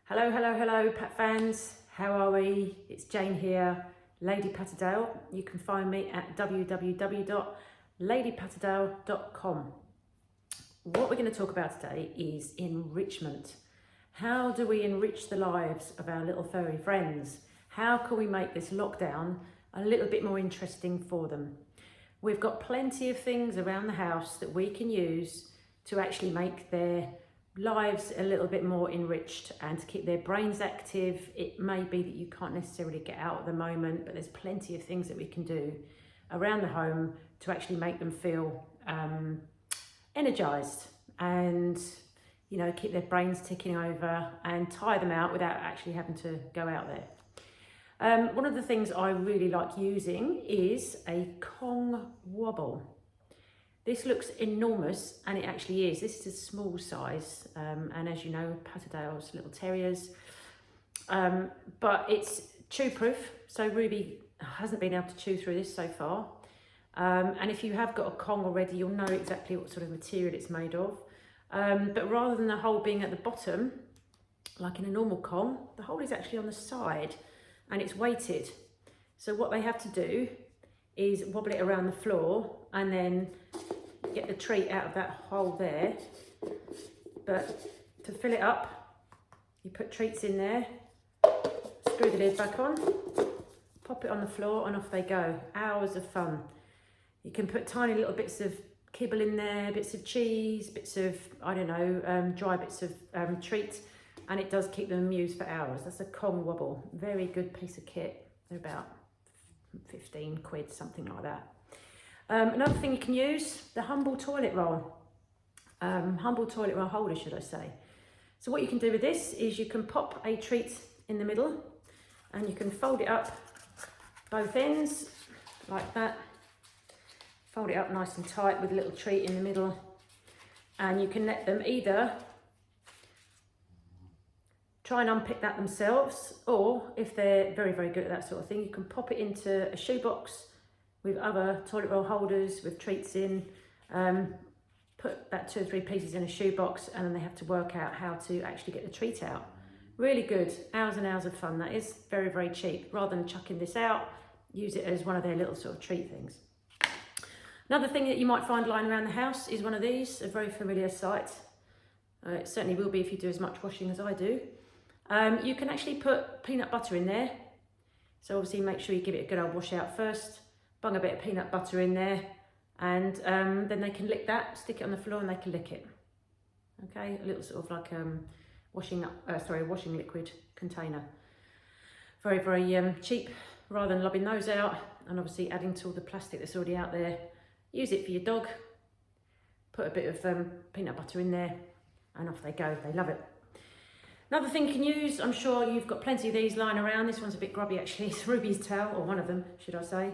Hello, hello, hello, Pat fans. How are we? It's Jane here, Lady Patterdale. You can find me at www.ladypatterdale.com. What we're going to talk about today is enrichment. How do we enrich the lives of our little furry friends? How can we make this lockdown a little bit more interesting for them? We've got plenty of things around the house that we can use to actually make their lives a little bit more enriched and to keep their brains active. It may be that you can't necessarily get out at the moment, but there's plenty of things that we can do around the home to actually make them feel energized and, you know, keep their brains ticking over and tire them out without actually having to go out there. One of the things I really like using is a Kong wobble. This looks enormous, and it actually is. This is a small size, and as you know, Patterdale's little terriers, but it's chew proof, so Ruby hasn't been able to chew through this so far. And if you have got a Kong already, you'll know exactly what sort of material it's made of. But rather than the hole being at the bottom, like in a normal Kong, the hole is actually on the side and it's weighted. So what they have to do is wobble it around the floor and then get the treat out of that hole there. But to fill it up, you put treats in there, screw the lid back on, pop it on the floor, and off they go. Hours of fun. You can put tiny little bits of kibble in there, bits of cheese, bits of, I don't know, dry bits of treats, and it does keep them amused for hours. That's a Kong wobble. Very good piece of kit. They're about 15 quid, something like that. Another thing you can use, the humble toilet roll. Humble toilet roll holder, should I say. So what you can do with this is you can pop a treat in the middle and you can fold it up both ends like that. Fold it up nice and tight with a little treat in the middle, and you can let them either try and unpick that themselves, or if they're very, very good at that sort of thing, you can pop it into a shoebox with other toilet roll holders with treats in, put that 2 or 3 pieces in a shoebox, and then they have to work out how to actually get the treat out. Really good, hours and hours of fun. That is very, very cheap. Rather than chucking this out, use it as one of their little sort of treat things. Another thing that you might find lying around the house is one of these, a very familiar sight. It certainly will be if you do as much washing as I do. You can actually put peanut butter in there. So obviously make sure you give it a good old wash out first. Bung a bit of peanut butter in there, and then they can lick that, stick it on the floor and they can lick it. Okay, a little sort of like washing liquid container. Very, very cheap, rather than lobbing those out and obviously adding to all the plastic that's already out there. Use it for your dog, put a bit of peanut butter in there and off they go, they love it. Another thing you can use, I'm sure you've got plenty of these lying around. This one's a bit grubby actually, it's Ruby's tail, or one of them, should I say.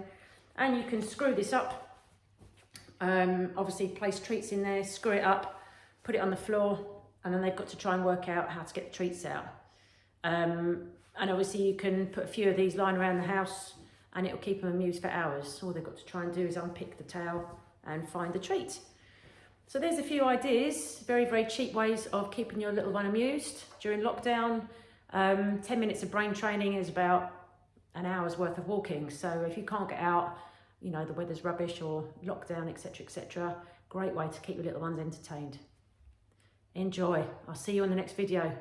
And you can screw this up, obviously place treats in there, screw it up, put it on the floor, and then they've got to try and work out how to get the treats out. And obviously you can put a few of these lying around the house and it'll keep them amused for hours. All they've got to try and do is unpick the tail and find the treat. So there's a few ideas, very, very cheap ways of keeping your little one amused during lockdown. 10 minutes of brain training is about an hour's worth of walking. So if you can't get out, you know, the weather's rubbish or lockdown, etc., great way to keep your little ones entertained. Enjoy. I'll see you on the next video.